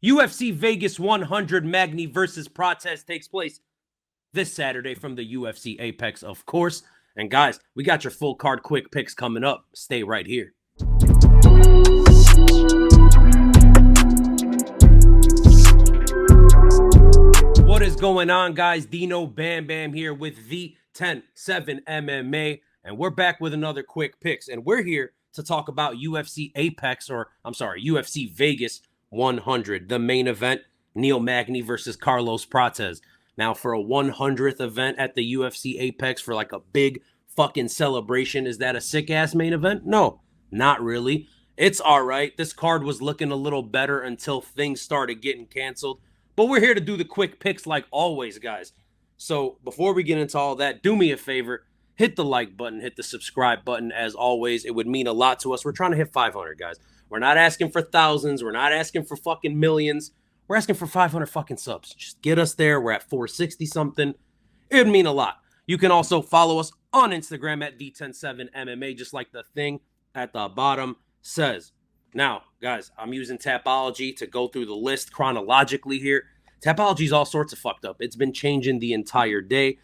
UFC Vegas 100 Magny versus Prates takes place this Saturday from the UFC Apex, of course. And guys, we got your full card quick picks coming up. Stay right here. What is going on, guys? Dino Bam Bam here with the 10-7 MMA, and we're back with another quick picks. And we're here to talk about UFC Apex, UFC Vegas 100, the main event, Neil Magny versus Carlos Prates. Now, for a 100th event at the UFC Apex, for like a big fucking celebration, is that a sick-ass main event? No, not really. It's all right. This card was looking a little better until things started getting canceled. But we're here to do the quick picks like always, guys. So before we get into all that, do me a favor. Hit the like button. Hit the subscribe button. As always, it would mean a lot to us. We're trying to hit 500, guys. We're not asking for thousands. We're not asking for fucking millions. We're asking for 500 fucking subs. Just get us there. We're at 460 something. It would mean a lot. You can also follow us on Instagram at the107MMA, just like the thing at the bottom says. Now, guys, I'm using Tapology to go through the list chronologically here. Tapology's all sorts of fucked up. It's been changing the entire day,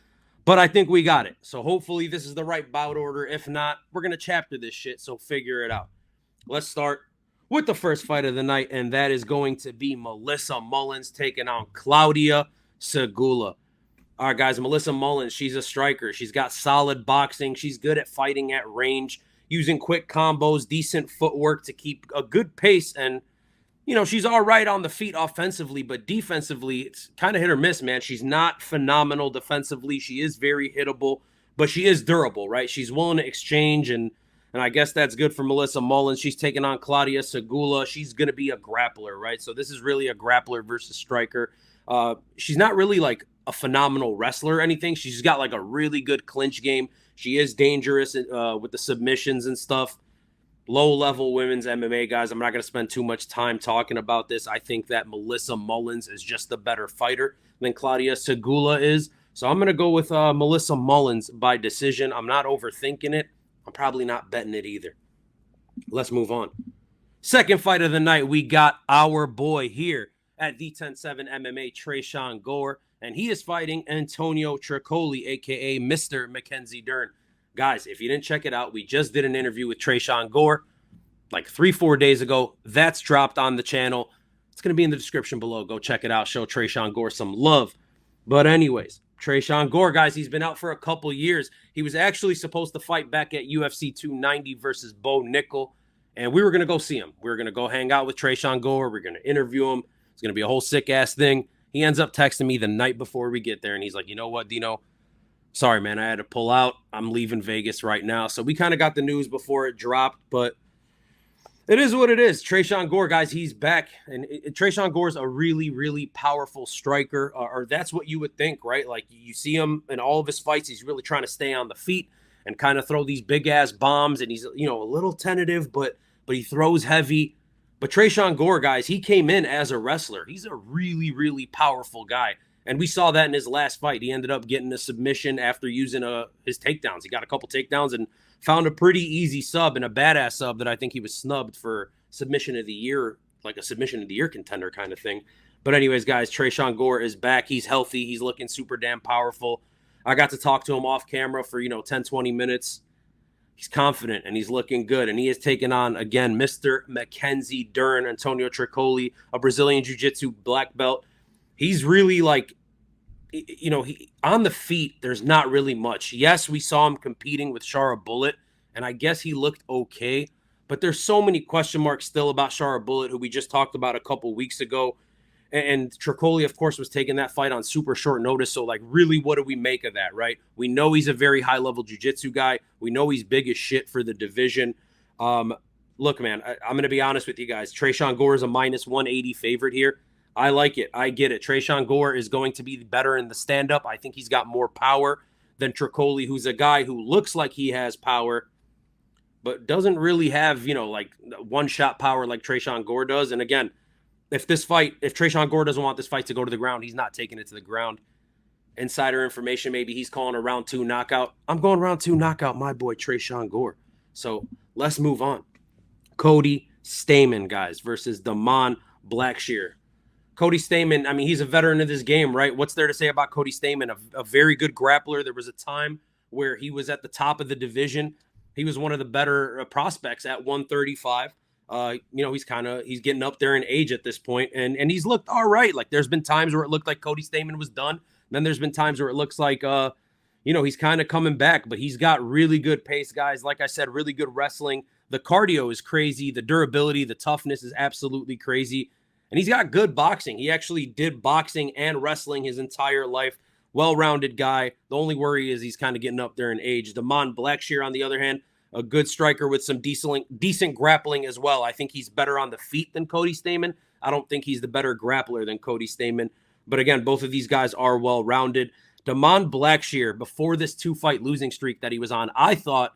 but I think we got it. So hopefully this is the right bout order. If not, we're going to chapter this shit, so figure it out. Let's start with the first fight of the night, and that is going to be Melissa Mullins taking on Claudia Sygula. All right, guys, Melissa Mullins, she's a striker. She's got solid boxing. She's good at fighting at range, using quick combos, decent footwork to keep a good pace. And, you know, she's all right on the feet offensively, but defensively, it's kind of hit or miss, man. She's not phenomenal defensively. She is very hittable, but she is durable, right? She's willing to exchange, and I guess that's good for Melissa Mullins. She's taking on Claudia Sygula. She's going to be a grappler, right? So this is really a grappler versus striker. She's not really like a phenomenal wrestler or anything. She's got like a really good clinch game. She is dangerous with the submissions and stuff. Low-level women's MMA, guys. I'm not going to spend too much time talking about this. I think that Melissa Mullins is just the better fighter than Claudia Sygula is. So I'm going to go with Melissa Mullins by decision. I'm not overthinking it. I'm probably not betting it either. Let's move on. Second fight of the night, we got our boy here at the 10-7 MMA, Tresean Gore, and he is fighting Antonio Trocoli, a.k.a. Mr. Mackenzie Dern. Guys, if you didn't check it out, we just did an interview with Tresean Gore like 3-4 days ago. That's dropped on the channel. It's going to be in the description below. Go check it out. Show Tresean Gore some love. But anyways, Tresean Gore, guys, he's been out for a couple years. He was actually supposed to fight back at UFC 290 versus Bo Nickel, and we were going to go see him. We were going to go hang out with Tresean Gore. We're going to interview him. It's going to be a whole sick-ass thing. He ends up texting me the night before we get there, and he's like, you know what, Dino? Sorry, man, I had to pull out. I'm leaving Vegas right now. So we kind of got the news before it dropped, but it is what it is. Tresean Gore, guys, he's back. And Tresean Gore's a really, really powerful striker, or that's what you would think, right? Like, you see him in all of his fights. He's really trying to stay on the feet and kind of throw these big-ass bombs, and he's, you know, a little tentative, but he throws heavy. But Tresean Gore, guys, he came in as a wrestler. He's a really, really powerful guy. And we saw that in his last fight. He ended up getting a submission after using his takedowns. He got a couple takedowns and found a pretty easy sub and a badass sub that I think he was snubbed for submission of the year, like a submission of the year contender kind of thing. But anyways, guys, Tresean Gore is back. He's healthy. He's looking super damn powerful. I got to talk to him off camera for, 10, 20 minutes. He's confident, and he's looking good. And he is taking on, again, Mr. Mackenzie Dern, Antonio Trocoli, a Brazilian Jiu-Jitsu black belt. He's really like, on the feet, there's not really much. Yes, we saw him competing with Shara Bullet, and I guess he looked okay. But there's so many question marks still about Shara Bullet, who we just talked about a couple weeks ago. And Trocoli, of course, was taking that fight on super short notice. So, like, really, what do we make of that, right? We know he's a very high-level jiu-jitsu guy. We know he's big as shit for the division. Look, man, I'm going to be honest with you guys. Tresean Gore is a minus 180 favorite here. I like it. I get it. Tresean Gore is going to be better in the stand-up. I think he's got more power than Trocoli, who's a guy who looks like he has power, but doesn't really have, like one-shot power like Tresean Gore does. And again, if Tresean Gore doesn't want this fight to go to the ground, he's not taking it to the ground. Insider information, maybe he's calling a round 2 knockout. I'm going round 2 knockout, my boy Tresean Gore. So let's move on. Cody Stamann, guys, versus Damon Blackshear. Cody Stamann, I mean, he's a veteran of this game, right? What's there to say about Cody Stamann? A very good grappler. There was a time where he was at the top of the division. He was one of the better prospects at 135. He's getting up there in age at this point, and he's looked all right. Like, there's been times where it looked like Cody Stamann was done. Then there's been times where it looks like, he's kind of coming back, but he's got really good pace, guys. Like I said, really good wrestling. The cardio is crazy. The durability, the toughness is absolutely crazy. And he's got good boxing. He actually did boxing and wrestling his entire life. Well-rounded guy. The only worry is he's kind of getting up there in age. Blackshear, on the other hand, a good striker with some decent grappling as well. I think he's better on the feet than Cody Stamann. I don't think he's the better grappler than Cody Stamann. But again, both of these guys are well-rounded. Blackshear, before this 2-fight losing streak that he was on, I thought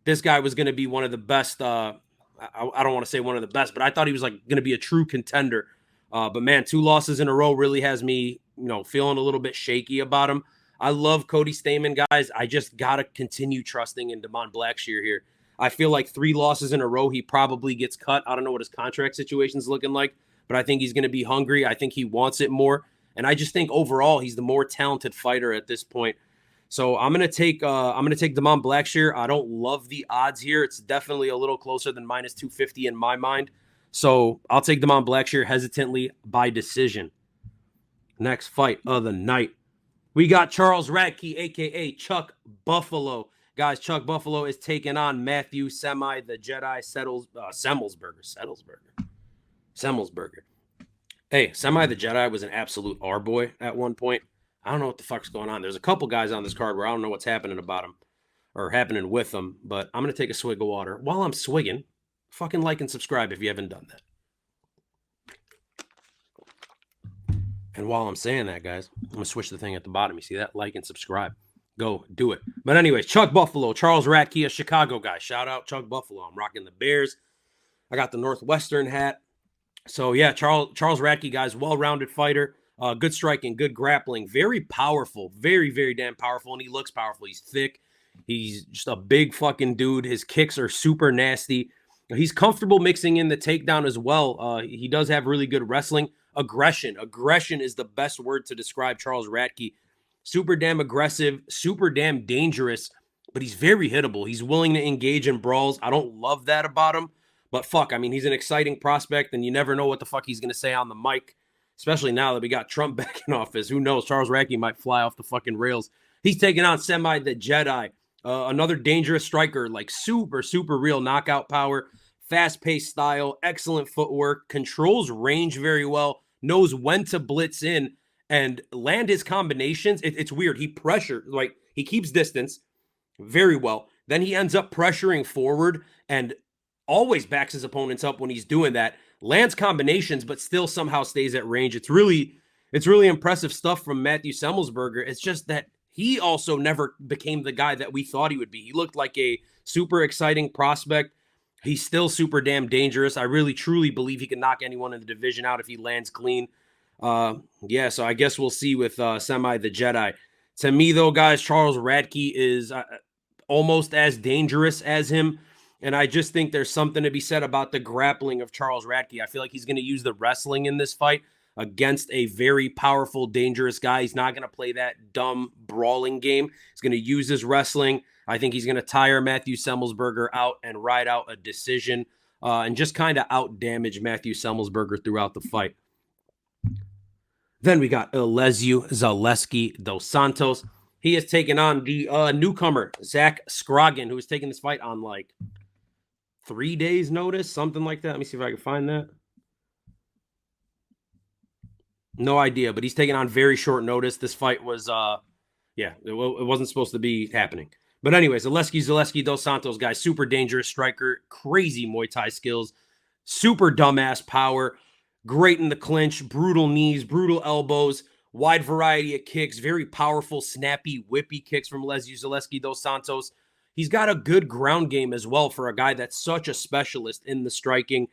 this guy was going to be one of the best. I don't want to say one of the best, but I thought he was going to be a true contender. But man, 2 losses in a row really has me, feeling a little bit shaky about him. I love Cody Stamann, guys. I just got to continue trusting in Blackshear here. I feel like 3 losses in a row, he probably gets cut. I don't know what his contract situation is looking like, but I think he's going to be hungry. I think he wants it more. And I just think overall, he's the more talented fighter at this point. So I'm going to take Blackshear. I don't love the odds here. It's definitely a little closer than minus 250 in my mind. So I'll take Blackshear hesitantly by decision. Next fight of the night. We got Charles Radtke, a.k.a. Chuck Buffalo. Guys, Chuck Buffalo is taking on Matthew Semi, the Jedi Semmelsberger. Hey, Semi the Jedi was an absolute R-boy at one point. I don't know what the fuck's going on. There's a couple guys on this card where I don't know what's happening about them or happening with them, but I'm going to take a swig of water. While I'm swigging, fucking like and subscribe if you haven't done that. And while I'm saying that, guys, I'm going to switch the thing at the bottom. You see that? Like and subscribe. Go do it. But anyways, Chuck Buffalo, Charles Radtke, a Chicago guy. Shout out Chuck Buffalo. I'm rocking the Bears. I got the Northwestern hat. So yeah, Charles Radtke, guys, well-rounded fighter. Good striking, good grappling, very powerful, very, very damn powerful, and he looks powerful. He's thick. He's just a big fucking dude. His kicks are super nasty. He's comfortable mixing in the takedown as well. He does have really good wrestling. Aggression is the best word to describe Charles Radtke. Super damn aggressive, super damn dangerous, but he's very hittable. He's willing to engage in brawls. I don't love that about him, but fuck, I mean, he's an exciting prospect, and you never know what the fuck he's going to say on the mic. Especially now that we got Trump back in office. Who knows? Charles Radtke might fly off the fucking rails. He's taking on Semi the Jedi. Another dangerous striker, like super, super real knockout power, fast-paced style, excellent footwork, controls range very well, knows when to blitz in and land his combinations. It's weird. He he keeps distance very well. Then he ends up pressuring forward and always backs his opponents up when he's doing that. Lands combinations, but still somehow stays at range. It's really impressive stuff from Matthew Semmelsberger. It's just that he also never became the guy that we thought he would be. He looked like a super exciting prospect. He's still super damn dangerous. I really, truly believe he can knock anyone in the division out if he lands clean. So I guess we'll see with Semi the Jedi. To me, though, guys, Charles Radtke is almost as dangerous as him. And I just think there's something to be said about the grappling of Charles Radtke. I feel like he's going to use the wrestling in this fight against a very powerful, dangerous guy. He's not going to play that dumb brawling game. He's going to use his wrestling. I think he's going to tire Matthew Semmelsberger out and ride out a decision and just kind of out-damage Matthew Semmelsberger throughout the fight. Then we got Zeleski dos Santos. He has taken on the newcomer, Zach Scroggin, who was taking this fight on 3 days notice, something like that. Let me see if I can find that. No idea, but he's taking on very short notice. This fight was, it wasn't supposed to be happening. But anyways, Zeleski dos Santos, guy, super dangerous striker, crazy Muay Thai skills, super dumbass power, great in the clinch, brutal knees, brutal elbows, wide variety of kicks, very powerful, snappy, whippy kicks from Zeleski dos Santos. He's got a good ground game as well for a guy that's such a specialist in the striking.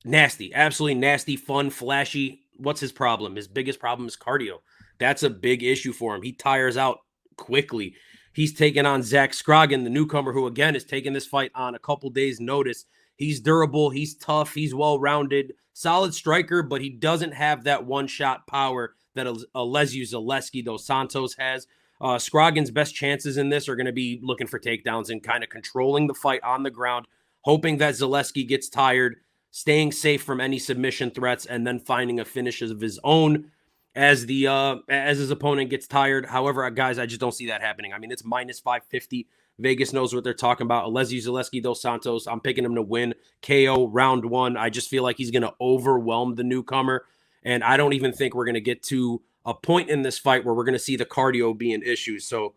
Nasty, absolutely nasty, fun, flashy. What's his problem? His biggest problem is cardio. That's a big issue for him. He tires out quickly. He's taking on Zach Scroggin, the newcomer, who, again, is taking this fight on a couple days' notice. He's durable. He's tough. He's well-rounded. Solid striker, but he doesn't have that one-shot power that Zeleski dos Santos has. Scroggin's best chances in this are going to be looking for takedowns and kind of controlling the fight on the ground, hoping that Zeleski gets tired, staying safe from any submission threats, and then finding a finish of his own as his opponent gets tired. However, guys, I just don't see that happening. I mean, it's minus 550. Vegas knows what they're talking about. Zeleski dos Santos, I'm picking him to win KO round 1. I just feel like he's going to overwhelm the newcomer, and I don't even think we're going to get to a point in this fight where we're going to see the cardio be an issue. So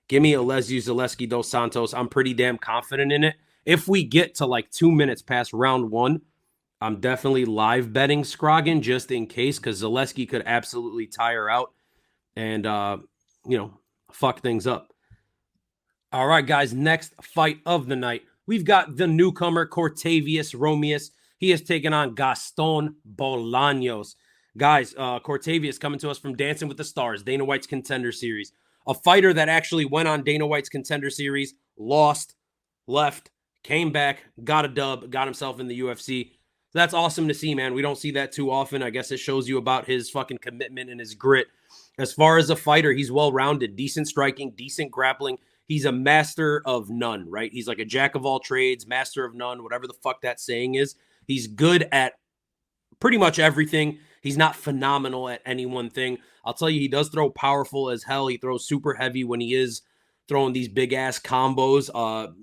give me Zeleski dos Santos. I'm pretty damn confident in it. If we get to like 2 minutes past round 1, I'm definitely live betting Scroggin just in case, because Zeleski could absolutely tire out and, fuck things up. All right, guys, next fight of the night. We've got the newcomer, Cortavius Romious. He has taken on Gaston Bolanos. Guys, Cortavius coming to us from Dancing with the Stars, Dana White's Contender Series. A fighter that actually went on Dana White's Contender Series, lost, left, came back, got a dub, got himself in the UFC. That's awesome to see, man. We don't see that too often. I guess it shows you about his fucking commitment and his grit. As far as a fighter, he's well-rounded, decent striking, decent grappling. He's a master of none, right? He's like a jack of all trades, master of none, whatever the fuck that saying is. He's good at pretty much everything. He's not phenomenal at any one thing. I'll tell you, he does throw powerful as hell. He throws super heavy when he is throwing these big-ass combos.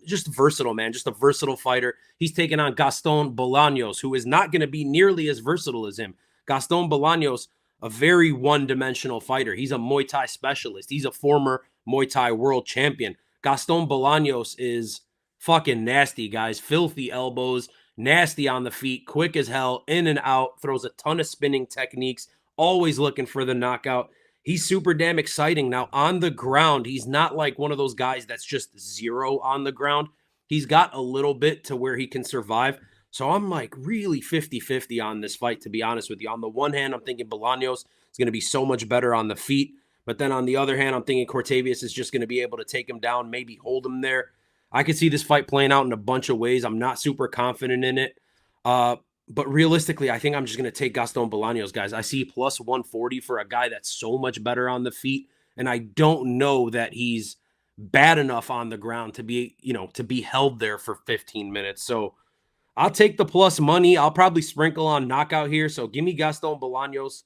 Just versatile, man. Just a versatile fighter. He's taking on Gaston Bolanos, who is not going to be nearly as versatile as him. Gaston Bolanos, a very one-dimensional fighter. He's a Muay Thai specialist. He's a former Muay Thai world champion. Gaston Bolanos is fucking nasty, guys. Filthy elbows, nasty on the feet, quick as hell, in and out, throws a ton of spinning techniques, always looking for the knockout. He's super damn exciting. Now, on the ground, he's not like one of those guys that's just zero on the ground. He's got a little bit to where he can survive. So I'm like really 50-50 on this fight, to be honest with you. On the one hand, I'm thinking Bolanos is going to be so much better on the feet. But then on the other hand, I'm thinking Cortavius is just going to be able to take him down, maybe hold him there. I could see this fight playing out in a bunch of ways. I'm not super confident in it. But realistically, I think I'm just going to take Gaston Bolanos, guys. I see plus 140 for a guy that's so much better on the feet. And I don't know that he's bad enough on the ground to be, to be held there for 15 minutes. So I'll take the plus money. I'll probably sprinkle on knockout here. So give me Gaston Bolanos,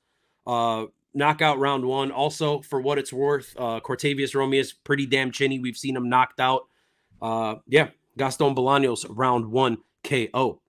knockout round 1. Also, for what it's worth, Cortavius Romious, pretty damn chinny. We've seen him knocked out. Gaston Bolanos, round 1 KO.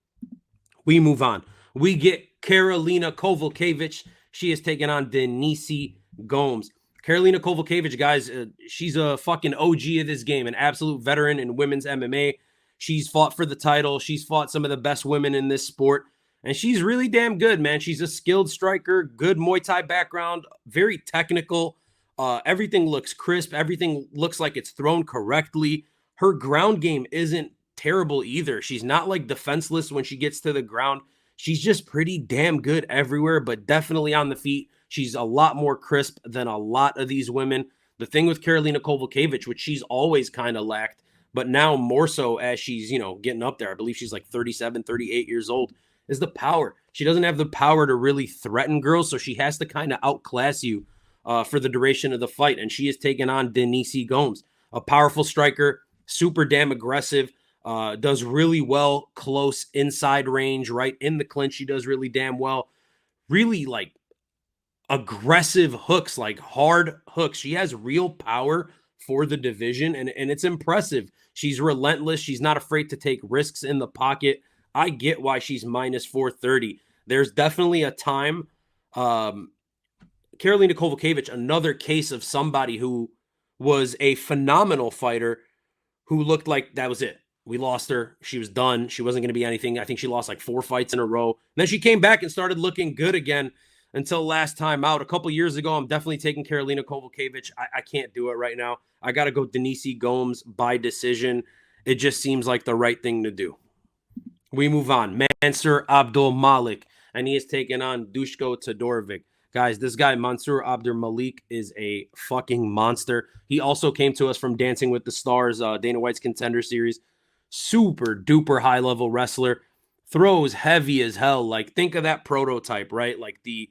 We move on. We get Karolina Kowalkiewicz. She is taking on Denise Gomes. Karolina Kowalkiewicz, guys, she's a fucking OG of this game, an absolute veteran in women's MMA. She's fought for the title. She's fought some of the best women in this sport. And she's really damn good, man. She's a skilled striker, good Muay Thai background, very technical. Everything looks crisp. Everything looks like it's thrown correctly. Her ground game isn't terrible either. She's not like defenseless when she gets to the ground. She's just pretty damn good everywhere, but definitely on the feet. She's a lot more crisp than a lot of these women. The thing with Karolina Kowalkiewicz, which she's always kind of lacked, but now more so as she's, getting up there, I believe she's like 37, 38 years old, is the power. She doesn't have the power to really threaten girls, so she has to kind of outclass you for the duration of the fight, and she is taking on Denise Gomes, a powerful striker, super damn aggressive, does really well close inside range, right in the clinch. She does really damn well. Really like aggressive hooks, like hard hooks. She has real power for the division, and it's impressive. She's relentless. She's not afraid to take risks in the pocket. I get why she's minus 430. There's definitely a time. Karolina Kowalkiewicz, another case of somebody who was a phenomenal fighter who looked like that was it. We lost her. She was done. She wasn't going to be anything. I think she lost like 4 fights in a row. And then she came back and started looking good again until last time out. A couple years ago, I'm definitely taking Karolina Kowalkiewicz. I can't do it right now. I got to go Denise Gomes by decision. It just seems like the right thing to do. We move on. Mansur Abdul-Malik, and he is taking on Duško Todorovic. Guys, this guy, Mansur Abdul-Malik, is a fucking monster. He also came to us from Dancing with the Stars, Dana White's Contender Series. Super duper high level wrestler. throws heavy as hell. Like, think of that prototype, right? Like the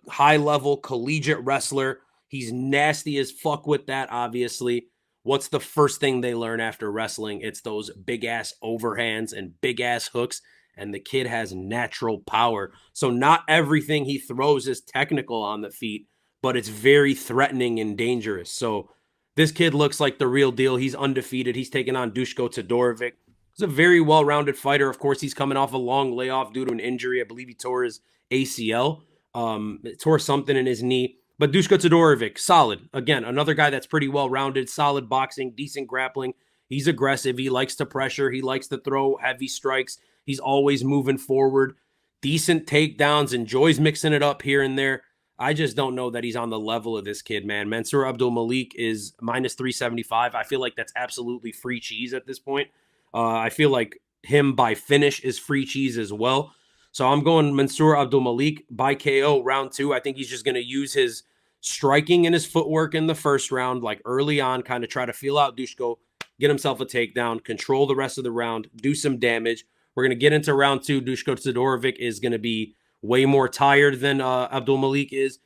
high-level collegiate wrestler. He's nasty as fuck with that, obviously. What's the first thing they learn after wrestling? It's those big-ass overhands and big-ass hooks, and the kid has natural power. So not everything he throws is technical on the feet, but it's very threatening and dangerous. So this kid looks like the real deal. He's undefeated. He's taking on Duško Todorovic. He's a very well-rounded fighter. Of course, he's coming off a long layoff due to an injury. I believe he tore his ACL, tore something in his knee. But Duško Todorovic, solid. Again, another guy that's pretty well-rounded, solid boxing, decent grappling. He's aggressive. He likes to pressure. He likes to throw heavy strikes. He's always moving forward. Decent takedowns. Enjoys mixing it up here and there. I just don't know that he's on the level of this kid, man. Mansur Abdul-Malik is minus 375. I feel like that's absolutely free cheese at this point. I feel like him by finish is free cheese as well. So I'm going Mansur Abdul-Malik by KO round 2. I think he's just going to use his striking and his footwork in the first round, like early on, kind of try to feel out Duško, get himself a takedown, control the rest of the round, do some damage. We're going to get into round 2. Duško Todorovic is going to be way more tired than Abdul-Malik is.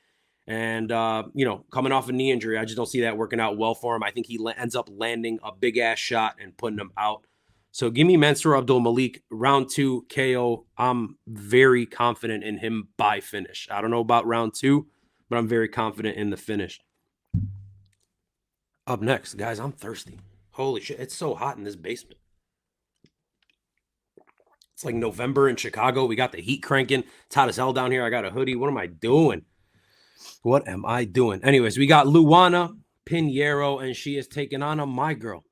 And, coming off a knee injury, I just don't see that working out well for him. I think he ends up landing a big-ass shot and putting him out. So give me Mansur Abdul-Malik, round 2 KO. I'm very confident in him by finish. I don't know about round 2, but I'm very confident in the finish. Up next, guys, I'm thirsty. Holy shit, it's so hot in this basement. It's like November in Chicago. We got the heat cranking. It's hot as hell down here. I got a hoodie. What am I doing? Anyways, we got Luana, Pinheiro, and she is taking on my girl,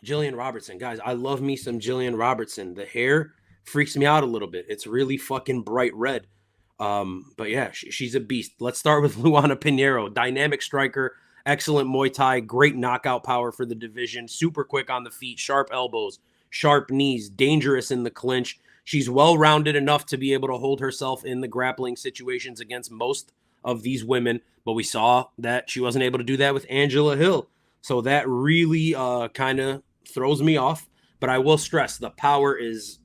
Gillian Robertson. Guys, I love me some Gillian Robertson. The hair freaks me out a little bit. It's really fucking bright red. But yeah, she's a beast. Let's start with Luana Pinheiro. Dynamic striker, excellent Muay Thai, great knockout power for the division, super quick on the feet, sharp elbows, sharp knees, dangerous in the clinch. She's well-rounded enough to be able to hold herself in the grappling situations against most of these women, but we saw that she wasn't able to do that with Angela Hill. So that really kind of throws me off. But I will stress the power is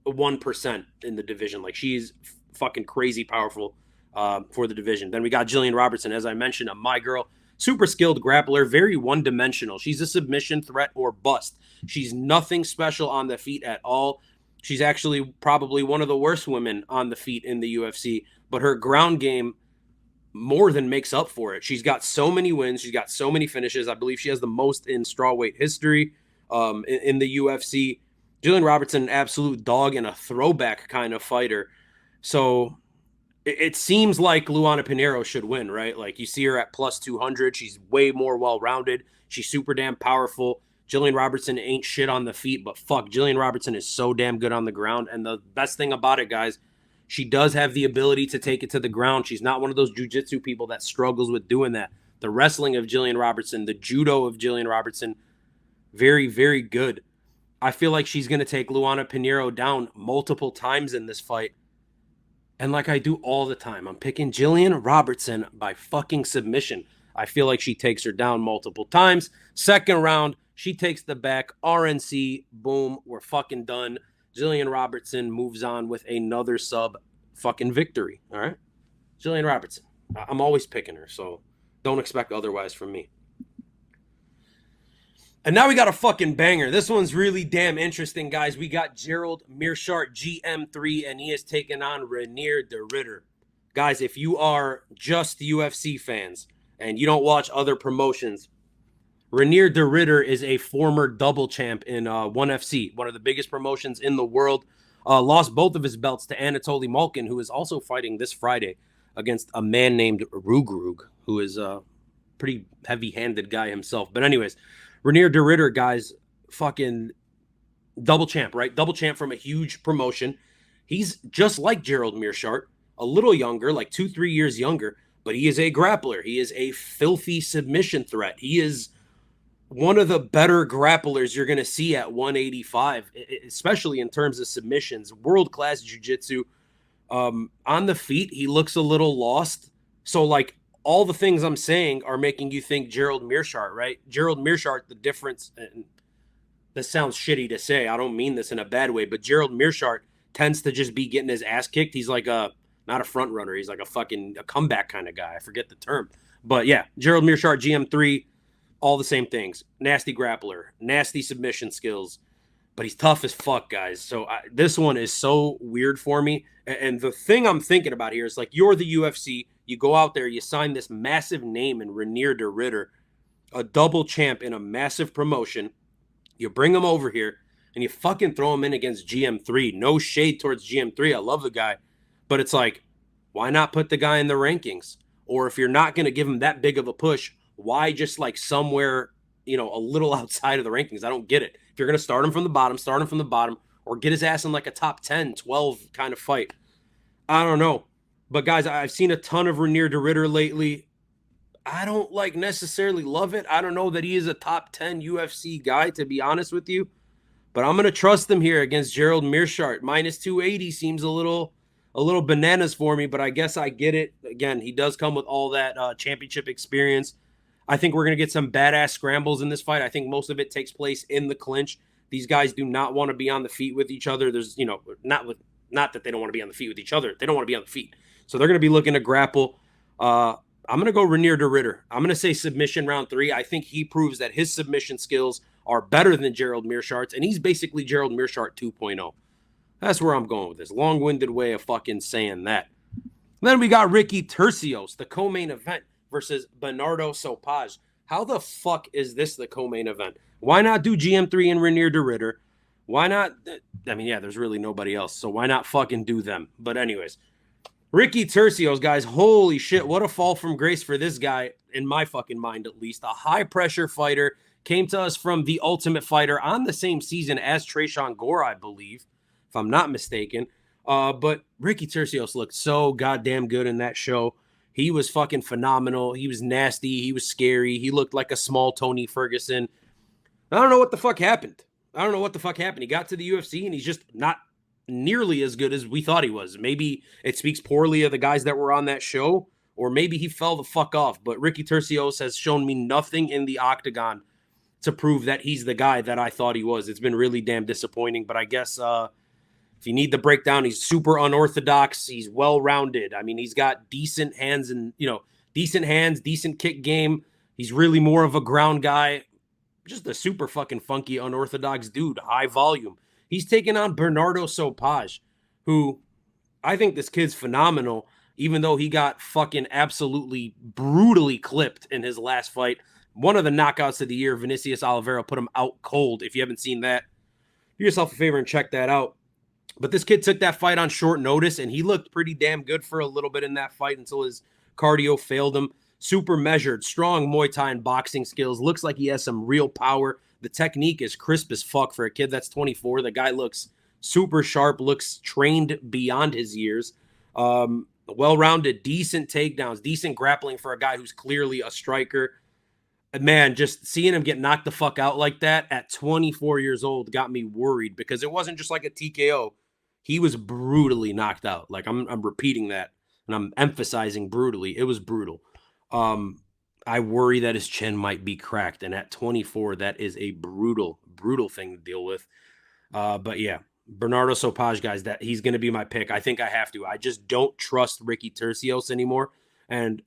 1% in the division. Like, she's fucking crazy powerful for the division. Then we got Gillian Robertson, as I mentioned, my girl. Super skilled grappler, very one-dimensional. She's a submission threat or bust. She's nothing special on the feet at all. She's actually probably one of the worst women on the feet in the UFC. But her ground game more than makes up for it. She's got so many wins. She's got so many finishes. I believe she has the most in strawweight history in the UFC. Gillian Robertson, an absolute dog and a throwback kind of fighter. So it seems like Luana Pinheiro should win, right? Like, you see her at plus 200. She's way more well-rounded. She's super damn powerful. Gillian Robertson ain't shit on the feet, but fuck, Gillian Robertson is so damn good on the ground. And the best thing about it, guys, she does have the ability to take it to the ground. She's not one of those jiu-jitsu people that struggles with doing that. The wrestling of Gillian Robertson, the judo of Gillian Robertson, very, very good. I feel like she's going to take Luana Pinheiro down multiple times in this fight. And like I do all the time, I'm picking Gillian Robertson by fucking submission. I feel like she takes her down multiple times. Second round, she takes the back. RNC, boom, we're fucking done. Gillian Robertson moves on with another sub fucking victory. All right? Gillian Robertson. I'm always picking her, so don't expect otherwise from me. And now we got a fucking banger. This one's really damn interesting, guys. We got Gerald Meerschaert, GM3, and he is taking on Reinier de Ridder. Guys, if you are just UFC fans and you don't watch other promotions, Reinier de Ridder is a former double champ in ONE FC, one of the biggest promotions in the world. Lost both of his belts to Anatoly Malkin, who is also fighting this Friday against a man named Rugrug, who is a pretty heavy-handed guy himself. But anyways, Reinier de Ridder, guys, fucking double champ, right? Double champ from a huge promotion. He's just like Gerald Meerschaert, a little younger, like 2-3 years younger, but he is a grappler. He is a filthy submission threat. He is one of the better grapplers you're going to see at 185, especially in terms of submissions. World-class jiu-jitsu. On the feet, he looks a little lost. So, like, all the things I'm saying are making you think Gerald Meerschaert, right? Gerald Meerschaert, the difference, and this sounds shitty to say, I don't mean this in a bad way, but Gerald Meerschaert tends to just be getting his ass kicked. He's like not a front runner. He's like a comeback kind of guy. I forget the term. But yeah, Gerald Meerschaert, GM3, all the same things. Nasty grappler, nasty submission skills, but he's tough as fuck, guys. So this one is so weird for me. And the thing I'm thinking about here is like, you're the UFC. You go out there, you sign this massive name in Reinier de Ridder, a double champ in a massive promotion. You bring him over here and you fucking throw him in against GM3. No shade towards GM3. I love the guy. But it's like, why not put the guy in the rankings? Or if you're not going to give him that big of a push, why just like somewhere, a little outside of the rankings? I don't get it. If you're going to start him from the bottom, or get his ass in like a top 10, 12 kind of fight. I don't know. But guys, I've seen a ton of Reinier de Ridder lately. I don't necessarily love it. I don't know that he is a top 10 UFC guy, to be honest with you. But I'm going to trust him here against Gerald Meerschaert. Minus 280 seems a little bananas for me, but I guess I get it. Again, he does come with all that championship experience. I think we're going to get some badass scrambles in this fight. I think most of it takes place in the clinch. These guys do not want to be on the feet with each other. There's, not that they don't want to be on the feet with each other. They don't want to be on the feet. So they're going to be looking to grapple. I'm going to go Reinier de Ridder. I'm going to say submission round 3. I think he proves that his submission skills are better than Gerald Meerschaert's, and he's basically Gerald Meerschaert 2.0. That's where I'm going with this long-winded way of fucking saying that. Then we got Ricky Turcios, the co-main event, versus Bernardo Sopaj. How the fuck is this the co-main event? Why not do GM3 and Reinier de Ridder? Why not? I mean, yeah, there's really nobody else, so why not fucking do them? But anyways, Ricky Turcios, guys, holy shit, what a fall from grace for this guy, in my fucking mind at least. A high-pressure fighter, came to us from The Ultimate Fighter on the same season as Tresean Gore, I believe, if I'm not mistaken. But Ricky Turcios looked so goddamn good in that show. He was fucking phenomenal. He was nasty. He was scary. He looked like a small Tony Ferguson. I don't know what the fuck happened. He got to the UFC and he's just not nearly as good as we thought he was. Maybe it speaks poorly of the guys that were on that show, or maybe he fell the fuck off. But Ricky Turcios has shown me nothing in the octagon to prove that he's the guy that I thought he was. It's been really damn disappointing, but I guess if you need the breakdown, he's super unorthodox. He's well-rounded. I mean, he's got decent hands and, decent kick game. He's really more of a ground guy. Just a super fucking funky, unorthodox dude. High volume. He's taking on Bernardo Sopaj, who I think this kid's phenomenal, even though he got fucking absolutely brutally clipped in his last fight. One of the knockouts of the year, Vinicius Oliveira put him out cold. If you haven't seen that, do yourself a favor and check that out. But this kid took that fight on short notice, and he looked pretty damn good for a little bit in that fight until his cardio failed him. Super measured, strong Muay Thai and boxing skills. Looks like he has some real power. The technique is crisp as fuck for a kid that's 24. The guy looks super sharp, looks trained beyond his years. Well-rounded, decent takedowns, decent grappling for a guy who's clearly a striker. Man, just seeing him get knocked the fuck out like that at 24 years old got me worried, because it wasn't just like a TKO. He was brutally knocked out. Like, I'm repeating that, and I'm emphasizing brutally. It was brutal. I worry that his chin might be cracked, and at 24, that is a brutal thing to deal with. But yeah, Bernardo Sopaj, guys, that he's going to be my pick. I think I have to. I just don't trust Ricky Turcios anymore, and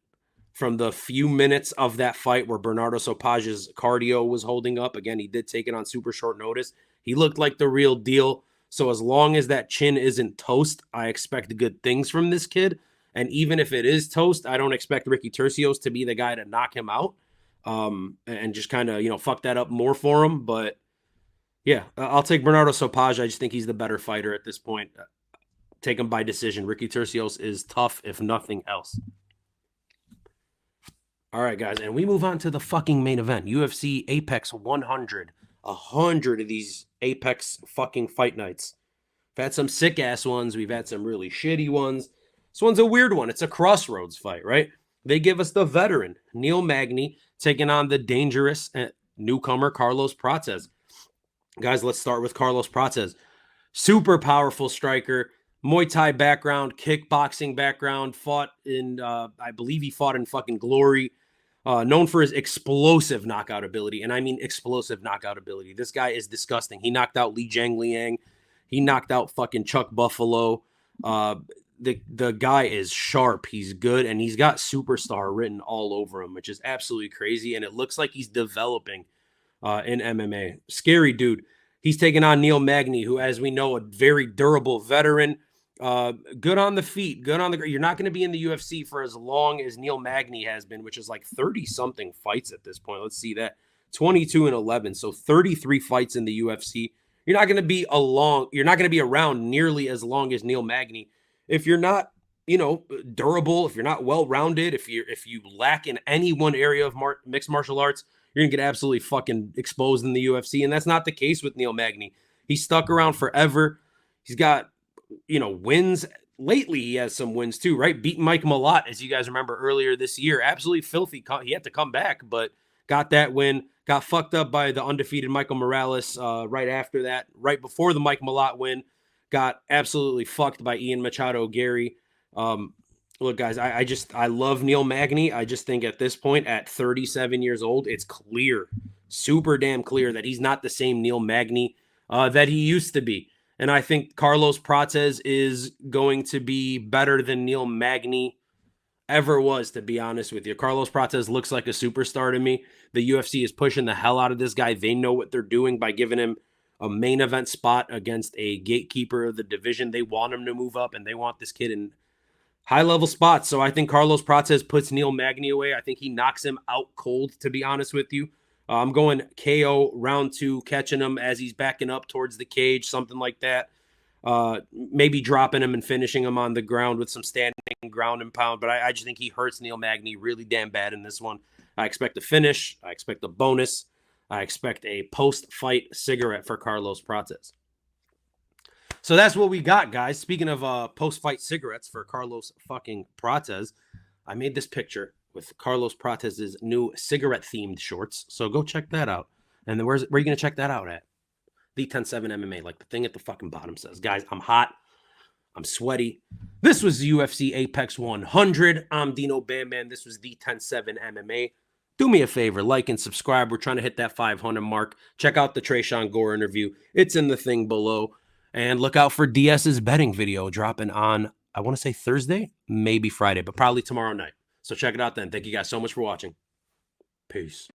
from the few minutes of that fight where Bernardo Sopaj's cardio was holding up, again, he did take it on super short notice. He looked like the real deal. So as long as that chin isn't toast, I expect good things from this kid. And even if it is toast, I don't expect Ricky Turcios to be the guy to knock him out and just kind of, fuck that up more for him. But yeah, I'll take Bernardo Sopaj. I just think he's the better fighter at this point. Take him by decision. Ricky Turcios is tough, if nothing else. All right, guys, and we move on to the fucking main event. UFC Apex 100. 100 of these Apex fucking fight nights. We've had some sick-ass ones. We've had some really shitty ones. This one's a weird one. It's a crossroads fight, right? They give us the veteran, Neil Magny, taking on the dangerous newcomer, Carlos Prates. Guys, let's start with Carlos Prates. Super powerful striker, Muay Thai background, kickboxing background, fought in, I believe he fought in fucking Glory. Known for his explosive knockout ability, and I mean explosive knockout ability. This guy is disgusting. He knocked out Li Jiangliang. He knocked out fucking Chuck Buffalo. The guy is sharp. He's good, and he's got superstar written all over him, which is absolutely crazy. And it looks like he's developing in MMA. Scary dude. He's taking on Neil Magny, who, as we know, a very durable veteran. Good on the feet, good on the. You're not going to be in the UFC for as long as Neil Magny has been, which is like 30-something fights at this point. Let's see that. 22-11, so 33 fights in the UFC. You're not going to be You're not going to be around nearly as long as Neil Magny if you're not, durable. If you're not well-rounded, if you lack in any one area of mixed martial arts, you're gonna get absolutely fucking exposed in the UFC, and that's not the case with Neil Magny. He's stuck around forever. He's got, wins. Lately, he has some wins too, right? Beat Mike Malott, as you guys remember earlier this year. Absolutely filthy. He had to come back, but got that win. Got fucked up by the undefeated Michael Morales right after that. Right before the Mike Malott win, got absolutely fucked by Ian Machado Gary. Look, guys, I love Neil Magny. I just think at this point, at 37 years old, it's clear, super damn clear, that he's not the same Neil Magny that he used to be. And I think Carlos Prates is going to be better than Neil Magny ever was, to be honest with you. Carlos Prates looks like a superstar to me. The UFC is pushing the hell out of this guy. They know what they're doing by giving him a main event spot against a gatekeeper of the division. They want him to move up, and they want this kid in high-level spots. So I think Carlos Prates puts Neil Magny away. I think he knocks him out cold, to be honest with you. I'm going KO round 2, catching him as he's backing up towards the cage, something like that. Maybe dropping him and finishing him on the ground with some standing ground and pound. But I just think he hurts Neil Magny really damn bad in this one. I expect a finish. I expect a bonus. I expect a post-fight cigarette for Carlos Prates. So that's what we got, guys. Speaking of post-fight cigarettes for Carlos fucking Prates, I made this picture with Carlos Prates' new cigarette-themed shorts. So go check that out. And then where are you going to check that out at? The 10-7 MMA, like the thing at the fucking bottom says. Guys, I'm hot. I'm sweaty. This was UFC Apex 100. I'm Dino Bam Bam. This was the 10-7 MMA. Do me a favor, like and subscribe. We're trying to hit that 500 mark. Check out the Trayshawn Gore interview. It's in the thing below. And look out for DS's betting video dropping on, I want to say Thursday, maybe Friday, but probably tomorrow night. So check it out then. Thank you guys so much for watching. Peace.